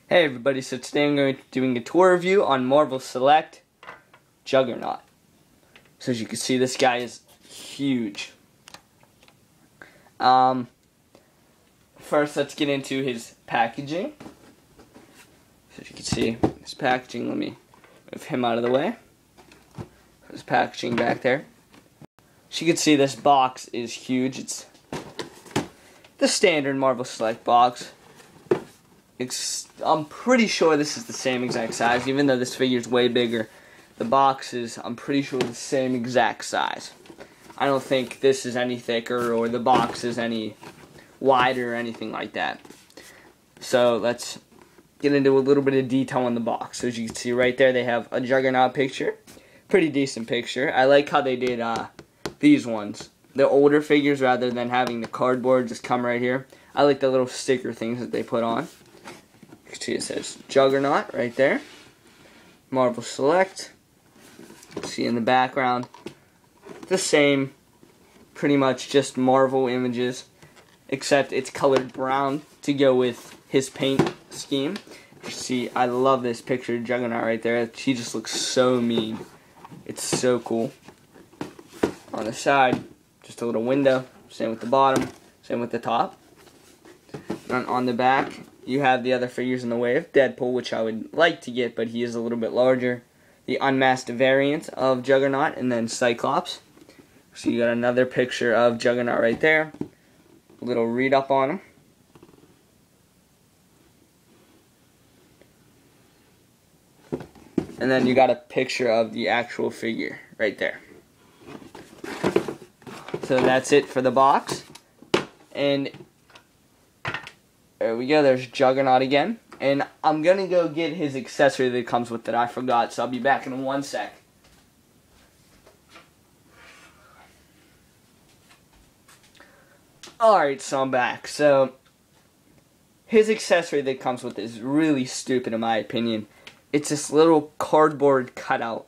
Hey everybody, so today I'm going to be doing a tour review on Marvel Select Juggernaut. So as you can see, this guy is huge. First, let's get into his packaging. So as you can see, his packaging, let me move him out of the way. His packaging back there. As you can see, this box is huge. It's the standard Marvel Select box. I'm pretty sure this is the same exact size, even though this figure is way bigger. The box is, I'm pretty sure, the same exact size. I don't think this is any thicker or the box is any wider or anything like that. So let's get into a little bit of detail on the box. So as you can see right there, they have a Juggernaut picture. Pretty decent picture. I like how they did these ones. The older figures, rather than having the cardboard just come right here. I like the little sticker things that they put on. You can see it says Juggernaut right there. Marvel Select. See in the background. The same, pretty much just Marvel images, except it's colored brown to go with his paint scheme. You see, I love this picture of Juggernaut right there. She just looks so mean. It's so cool. On the side, just a little window. Same with the bottom. Same with the top. And on the back, you have the other figures in the wave. Deadpool, which I would like to get, but he is a little bit larger. The unmasked variant of Juggernaut, and then Cyclops. So you got another picture of Juggernaut right there. A little read up on him. And then you got a picture of the actual figure right there. So that's it for the box. And there we go, there's Juggernaut again. And I'm going to go get his accessory that comes with it. I forgot, so I'll be back in 1 sec. Alright, so I'm back. So, his accessory that comes with it is really stupid in my opinion. It's this little cardboard cutout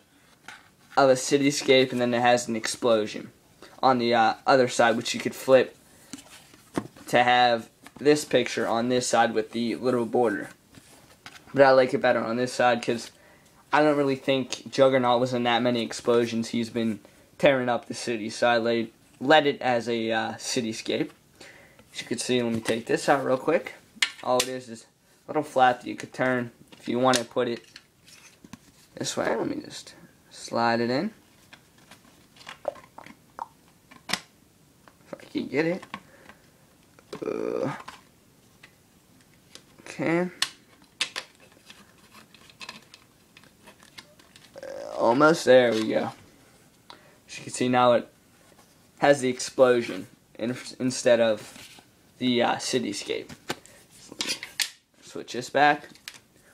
of a cityscape, and then it has an explosion on the other side, which you could flip to have this picture on this side with the little border. But I like it better on this side because I don't really think Juggernaut was in that many explosions. He's been tearing up the city, so I let it as a cityscape. As you can see, let me take this out real quick. All it is a little flap that you could turn if you want to put it this way. Let me just slide it in. If I can get it. Okay. Almost there we go. As you can see now, it has the explosion instead of the cityscape. So let me switch this back.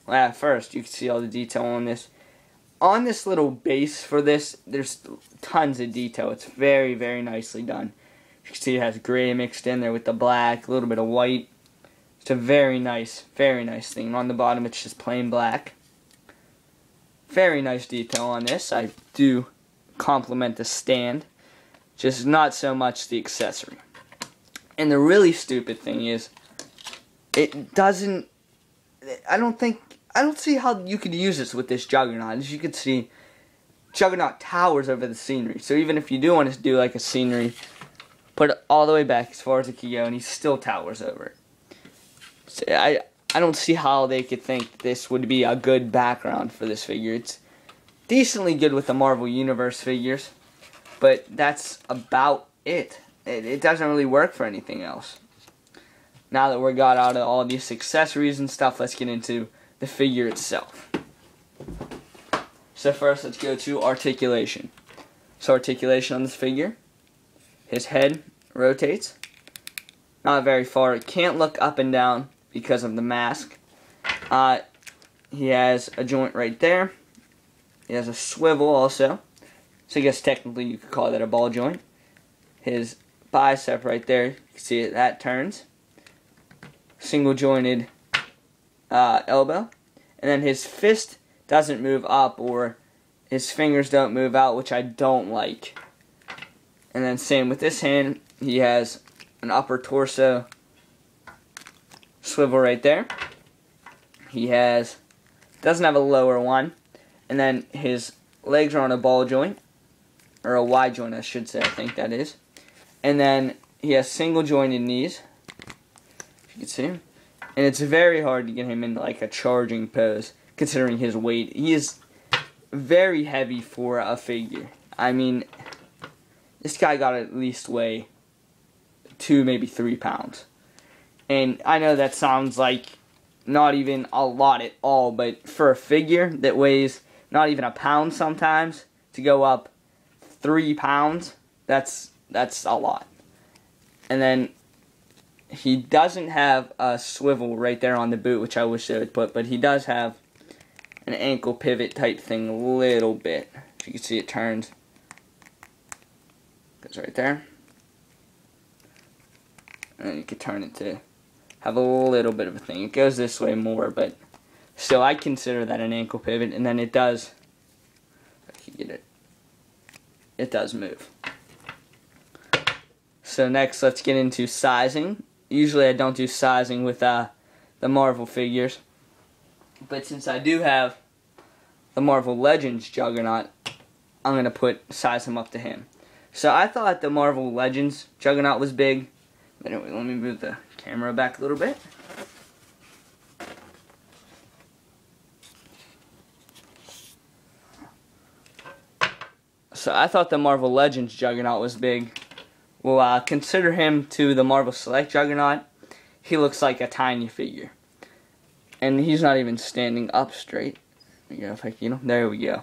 Well, at first you can see all the detail on this. On this little base for this, there's tons of detail. It's very, very nicely done. You can see it has gray mixed in there with the black, a little bit of white. It's a very nice thing. On the bottom, it's just plain black. Very nice detail on this. I do compliment the stand, just not so much the accessory. And the really stupid thing is, it doesn't. I don't see how you could use this with this Juggernaut. As you can see, Juggernaut towers over the scenery. So even if you do want to do like a scenery, put it all the way back as far as it can go, and he still towers over it. So I don't see how they could think this would be a good background for this figure. It's decently good with the Marvel Universe figures, but that's about it. It doesn't really work for anything else. Now that we got out of all these accessories and stuff, let's get into the figure itself. So first, let's go to articulation. So articulation on this figure. His head rotates. Not very far. It can't look up and down because of the mask. He has a joint right there. He has a swivel also. So I guess technically you could call that a ball joint. His bicep right there, you can see it, that turns. Single jointed elbow. And then his fist doesn't move up, or his fingers don't move out, which I don't like. And then same with this hand, he has an upper torso swivel right there. He doesn't have a lower one, and then his legs are on a ball joint, or a Y joint I should say, I think that is. And then he has single jointed knees, if you can see him. And it's very hard to get him in like a charging pose, considering his weight. He is very heavy for a figure. I mean, this guy got to at least weigh 2, maybe 3 pounds. And I know that sounds like not even a lot at all, but for a figure that weighs not even a pound sometimes, to go up 3 pounds, that's a lot. And then he doesn't have a swivel right there on the boot, which I wish they would put, but he does have an ankle pivot type thing a little bit. If you can see, it turns. Goes right there. And then you can turn it to have a little bit of a thing. It goes this way more, but still I consider that an ankle pivot. And then it does, if you get it, it does move. So next, let's get into sizing. Usually I don't do sizing with the Marvel figures, but since I do have the Marvel Legends Juggernaut, I'm going to size him up to him. So I thought the Marvel Legends Juggernaut was big. But anyway, let me move the camera back a little bit. So I thought the Marvel Legends Juggernaut was big. Well, consider him to the Marvel Select Juggernaut. He looks like a tiny figure. And he's not even standing up straight. There we go.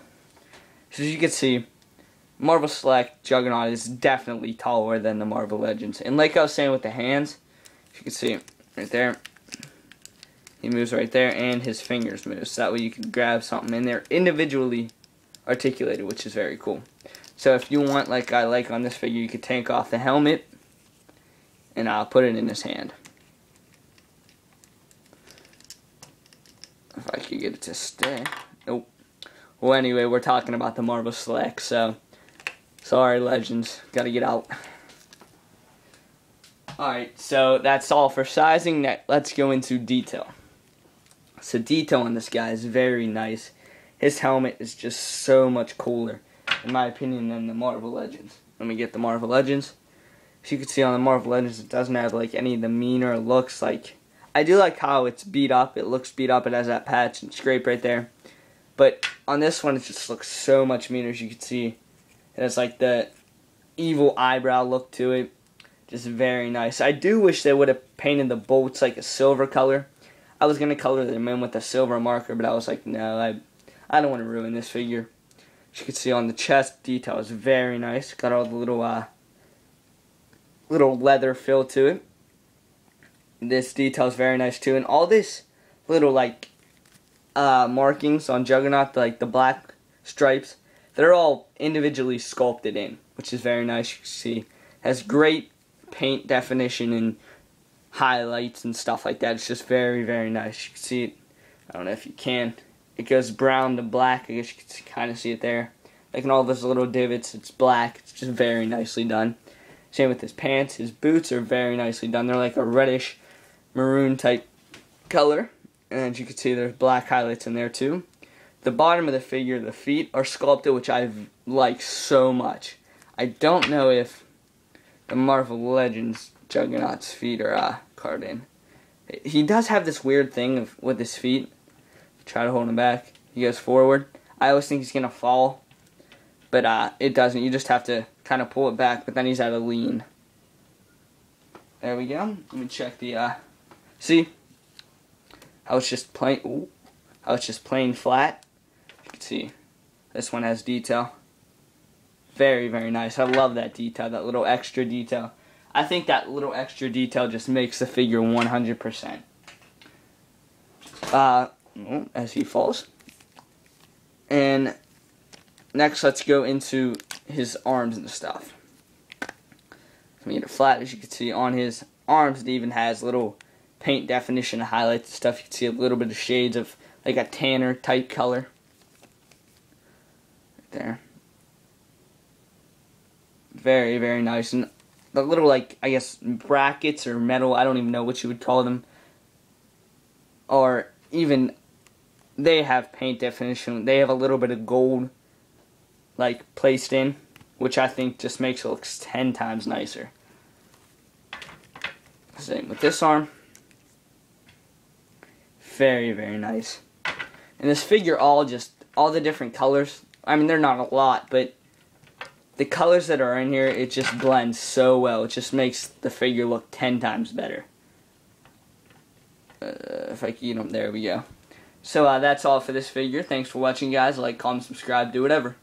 So as you can see, Marvel Select Juggernaut is definitely taller than the Marvel Legends. And like I was saying with the hands, if you can see right there, he moves right there and his fingers move. So that way you can grab something and they're individually articulated, which is very cool. So if you want, like I like on this figure, you could take off the helmet and I'll put it in his hand. If I could get it to stay. Nope. Well, anyway, we're talking about the Marvel Select, so sorry, Legends. Gotta get out. Alright, so that's all for sizing. Now, let's go into detail. So detail on this guy is very nice. His helmet is just so much cooler, in my opinion, than the Marvel Legends. Let me get the Marvel Legends. As you can see on the Marvel Legends, it doesn't have like any of the meaner looks. Like, I do like how it's beat up. It looks beat up. It has that patch and scrape right there. But on this one, it just looks so much meaner. As you can see, it has like the evil eyebrow look to it. Just very nice. I do wish they would have painted the bolts like a silver color. I was going to color them in with a silver marker, but I was like, no, I don't want to ruin this figure. As you can see on the chest, detail is very nice. Got all the little leather feel to it. This detail is very nice too, and all this little like markings on Juggernaut, like the black stripes, they're all individually sculpted in, which is very nice. You can see has great paint definition and highlights and stuff like that. It's just very, very nice. You can see it. I don't know if you can. It goes brown to black. I guess you can kind of see it there. Like in all those little divots, it's black. It's just very nicely done. Same with his pants. His boots are very nicely done. They're like a reddish maroon type color. And as you can see, there's black highlights in there too. The bottom of the figure, the feet are sculpted, which I like so much. I don't know if the Marvel Legends Juggernaut's feet are carved in. He does have this weird thing with his feet. Try to hold him back. He goes forward. I always think he's going to fall, but it doesn't. You just have to kind of pull it back, but then he's at a lean. There we go. Let me check the, see? How it's just plain, ooh, how it's just plain flat. You can see, this one has detail. Very, very nice. I love that detail, that little extra detail. I think that little extra detail just makes the figure 100%. As he falls. And next, let's go into his arms and stuff. Let me get it flat. As you can see on his arms, it even has little paint definition highlights and stuff. You can see a little bit of shades of like a tanner type color. Right there. Very, very nice. And the little, like, I guess, brackets or metal, I don't even know what you would call them, or even, they have paint definition. They have a little bit of gold, like, placed in, which I think just makes it look 10 times nicer. Same with this arm. Very, very nice. And this figure, all the different colors, I mean, they're not a lot, but the colors that are in here, it just blends so well. It just makes the figure look 10 times better. If I can, there we go. So that's all for this figure. Thanks for watching, guys. Like, comment, subscribe, do whatever.